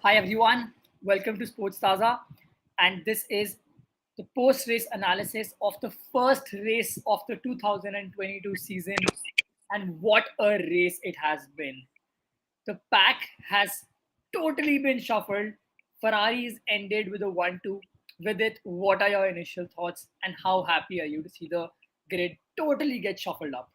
Hi everyone, welcome to Sports Taaza, and this is the post-race analysis of the first race of the 2022 season, and what a race it has been. The pack has totally been shuffled. Ferrari's ended with a 1-2. With it, what are your initial thoughts, and how happy are you to see the grid totally get shuffled up?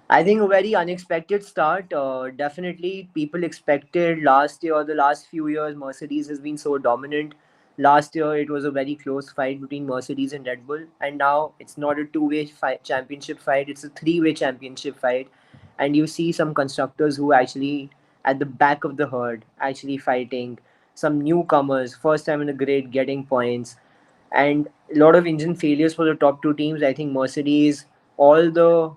I think a very unexpected start. Definitely, people expected last year or the last few years, Mercedes has been so dominant. Last year, it was a very close fight between Mercedes and Red Bull, and now it's not a two-way championship fight; it's a three-way championship fight. And you see some constructors who actually at the back of the herd, actually fighting. Some newcomers, first time in the grid, getting points, and a lot of engine failures for the top two teams. I think Mercedes, all the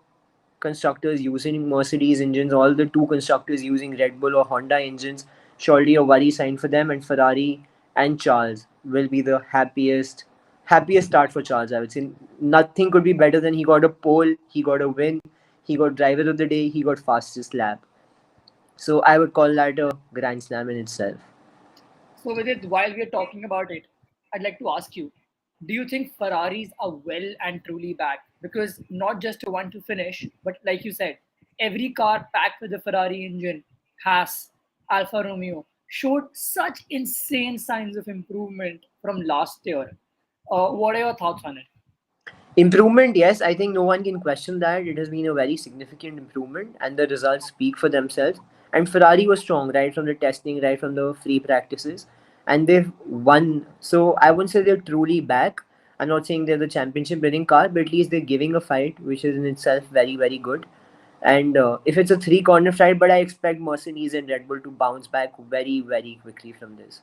constructors using Mercedes engines, all the two constructors using Red Bull or Honda engines, surely a worry sign for them. And Ferrari and Charles will be the happiest start for Charles. I would say nothing could be better than he got a pole, he got a win, he got driver of the day, he got fastest lap. So I would call that a grand slam in itself. So, with it, while we are talking about it, I'd like to ask you, do you think Ferraris are well and truly back? Because not just a 1 to finish, but like you said, every car packed with a Ferrari engine, Haas, Alfa Romeo, showed such insane signs of improvement from last year. What are your thoughts on it? Improvement, yes, I think no one can question that. It has been a very significant improvement, and the results speak for themselves. And Ferrari was strong right from the testing, right from the free practices, and they've won. So I wouldn't say they're truly back. I'm not saying they're the championship winning car, but at least they're giving a fight, which is in itself very, very good. And if it's a three corner fight, but I expect Mercedes and Red Bull to bounce back very, very quickly from this.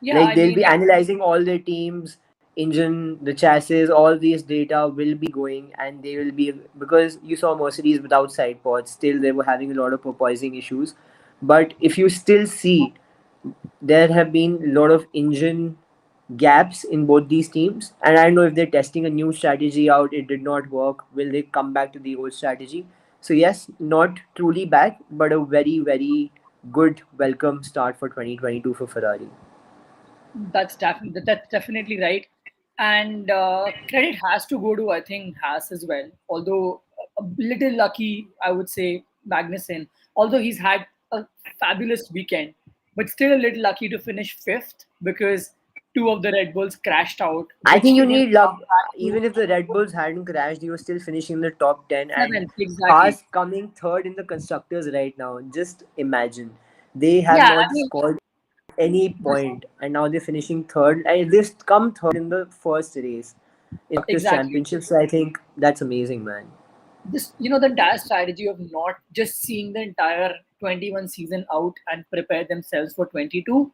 Yeah, Like I they'll be mean, analyzing all their teams, engine, the chassis, all these data will be going, and they will be, because you saw Mercedes without side pods, still they were having a lot of porpoising issues. But if you still see, there have been a lot of engine gaps in both these teams, and I don't know if they're testing a new strategy out. It did not work. Will they come back to the old strategy? So yes, not truly back, but a very, very good welcome start for 2022 for Ferrari. that's definitely right, and credit has to go to, I think, Haas as well. Although a little lucky, I would say Magnussen. Although he's had a fabulous weekend, but still a little lucky to finish fifth because two of the Red Bulls crashed out, I which think you in need itself luck. had to Even if the Red Bulls hadn't crashed, you were still finishing in the top 10. And seventh exactly. Haas coming third in the constructors right now. Just imagine. They have Yeah, I not mean, scored any point, and now they're finishing third. And they come third in the first race in Constructors' exactly. Championship. So I think that's amazing, man. This, the entire strategy of not just seeing the entire 21 season out and prepare themselves for 22.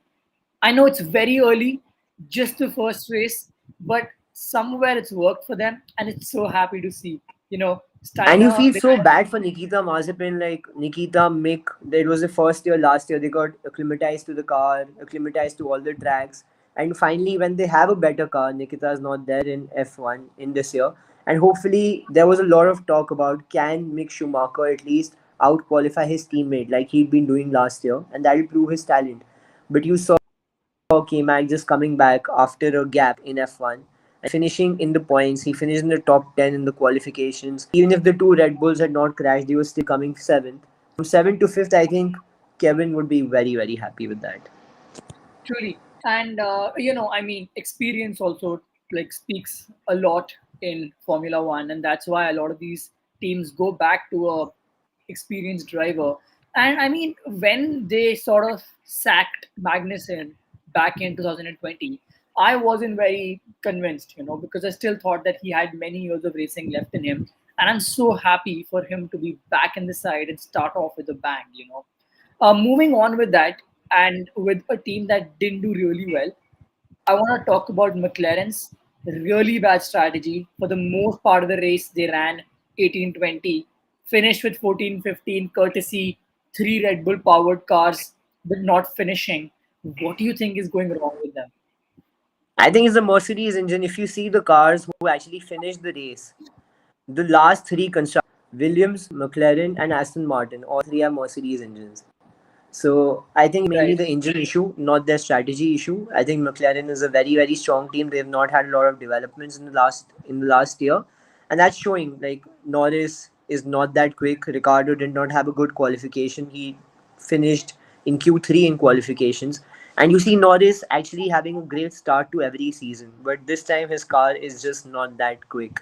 I know it's very early, just the first race, but somewhere it's worked for them, and it's so happy to see. And you Steiner, feel they so had, bad for Nikita Mazepin, like Nikita, Mick. It was the first year last year. They got acclimatized to the car, acclimatized to all the tracks. And finally, when they have a better car, Nikita is not there in F1 in this year. And hopefully, there was a lot of talk about can Mick Schumacher at least out qualify his teammate like he'd been doing last year, and that will prove his talent. But you saw K-Mag just coming back after a gap in F1 and finishing in the points. He finished in the top 10 in the qualifications. Even if the two Red Bulls had not crashed, they were still coming seventh. From seventh to fifth, I think Kevin would be very, very happy with that. truly, and I mean, experience also like speaks a lot in Formula One, and that's why a lot of these teams go back to a experienced driver. And I mean, when they sort of sacked Magnussen back in 2020, I wasn't very convinced, because I still thought that he had many years of racing left in him. And I'm so happy for him to be back in the side and start off with a bang. Moving on with that, and with a team that didn't do really well, I want to talk about McLaren's really bad strategy. For the most part of the race, they ran 18-20, finished with 14-15, courtesy three Red Bull powered cars, but not finishing. What do you think is going wrong with them? I think it's the Mercedes engine. If you see the cars who actually finished the race, the last three constructors, Williams, McLaren, and Aston Martin, all three are Mercedes engines. So I think mainly Right. the engine issue, not their strategy issue. I think McLaren is a very very strong team. They've not had a lot of developments in the last year, and that's showing. Like Norris is not that quick. Ricardo did not have a good qualification. He finished in Q3 in qualifications, and you see Norris actually having a great start to every season. But this time his car is just not that quick.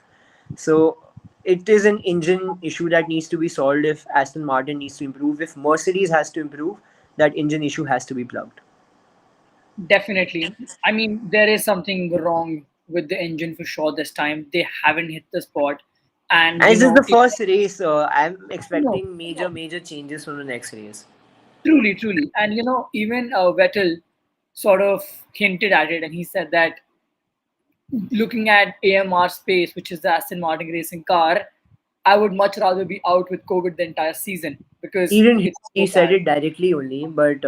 So it is an engine issue that needs to be solved. If Aston Martin needs to improve, if Mercedes has to improve, that engine issue has to be plugged. Definitely. I mean, there is something wrong with the engine for sure this time. They haven't hit the spot. And, And you it's just know, the first race. I'm no, expecting major changes from the next race. truly, truly. And, even Vettel sort of hinted at it and he said that looking at AMR space, which is the Aston Martin racing car, I would much rather be out with COVID the entire season He because didn't. it's He so said bad. it directly only, but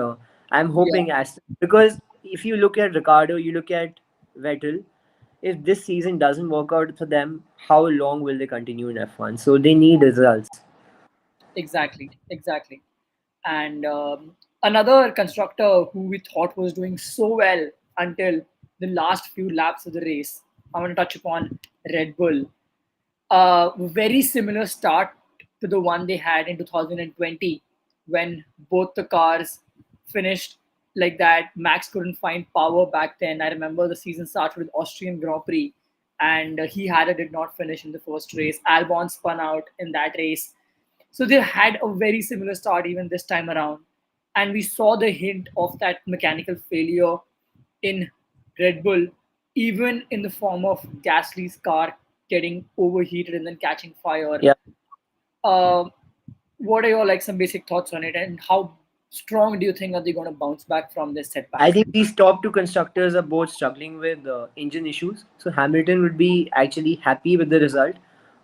I'm Yeah, hoping Aston, because if you look at Ricardo, you look at Vettel. If this season doesn't work out for them, how long will they continue in F1? So they need results. exactly, exactly. And another constructor who we thought was doing so well until the last few laps of the race, I want to touch upon Red Bull. Very similar start to the one they had in 2020 when both the cars finished like that. Max couldn't find power back then. I remember the season started with Austrian Grand Prix and he had a did not finish in the first race. Albon spun out in that race. So they had a very similar start even this time around. And we saw the hint of that mechanical failure in Red Bull, even in the form of Gasly's car getting overheated and then catching fire. Yeah. Uh, what are your like some basic thoughts on it, and how strong do you think are they going to bounce back from this I setback? think these top two constructors are both struggling with engine issues. So Hamilton would be actually happy with the result,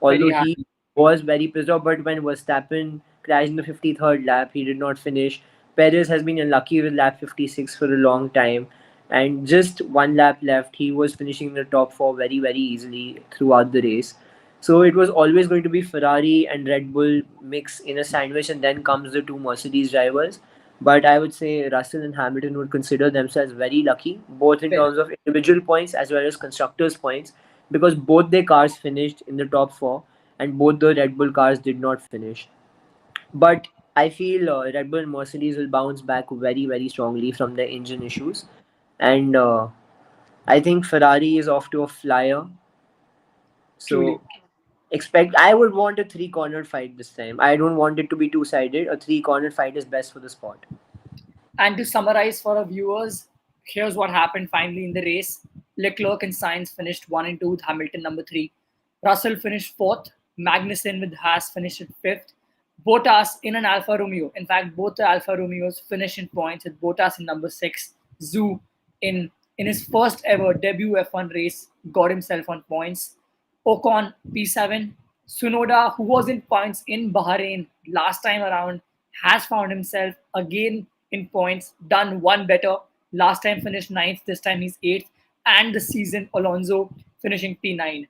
although Very he happy. was very pissed off. But when Verstappen crashed in the 53rd lap, he did not finish. Perez has been unlucky with lap 56 for a long time. And just one lap left, he was finishing in the top four very, very easily throughout the race. So it was always going to be Ferrari and Red Bull mix in a sandwich, and then comes the two Mercedes drivers. But I would say Russell and Hamilton would consider themselves very lucky, both in Very terms of individual points as well as constructors' points, because both their cars finished in the top four and both the Red Bull cars did not finish. But I feel Red Bull and Mercedes will bounce back very, very strongly from their engine issues. And I think Ferrari is off to a flyer. truly. So expect, I would want a three-cornered fight this time. I don't want it to be two-sided. A three-cornered fight is best for the sport. And to summarize for our viewers, here's what happened finally in the race. Leclerc and Sainz finished 1 and 2 with Hamilton number 3. Russell finished 4th. Magnussen with Haas finished at 5th. Bottas in an Alfa Romeo. In fact, both the Alfa Romeos finished in points with Bottas in number 6. Zhu in his first ever debut F1 race got himself on points. Ocon P7. Sunoda, who was in points in Bahrain last time around, has found himself again in points, done one better. Last time finished ninth, this time he's eighth. And the season, Alonso finishing P9.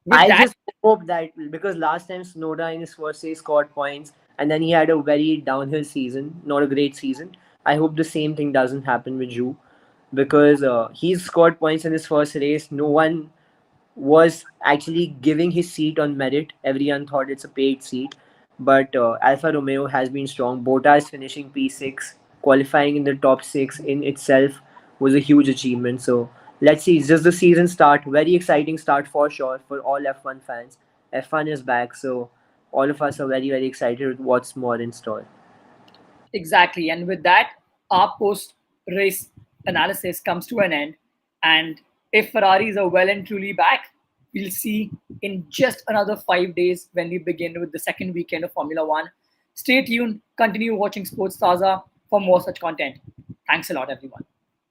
With I that, just hope that, because last time Snowda in his first race scored points and then he had a very downhill season, not a great season. I hope the same thing doesn't happen with Zhu, because he's scored points in his first race. No one was actually giving his seat on merit. Everyone thought it's a paid seat. But Alfa Romeo has been strong. Bottas finishing P6, qualifying in the top six in itself was a huge achievement. So let's see. It's just the season start. Very exciting start for sure for all F1 fans. F1 is back. So all of us are very, very excited with what's more in store. exactly. And with that, our post race analysis comes to an end. And if Ferraris are well and truly back, we'll see in just another 5 days when we begin with the second weekend of Formula One. Stay tuned, continue watching Sports Taaza for more such content. Thanks a lot, everyone.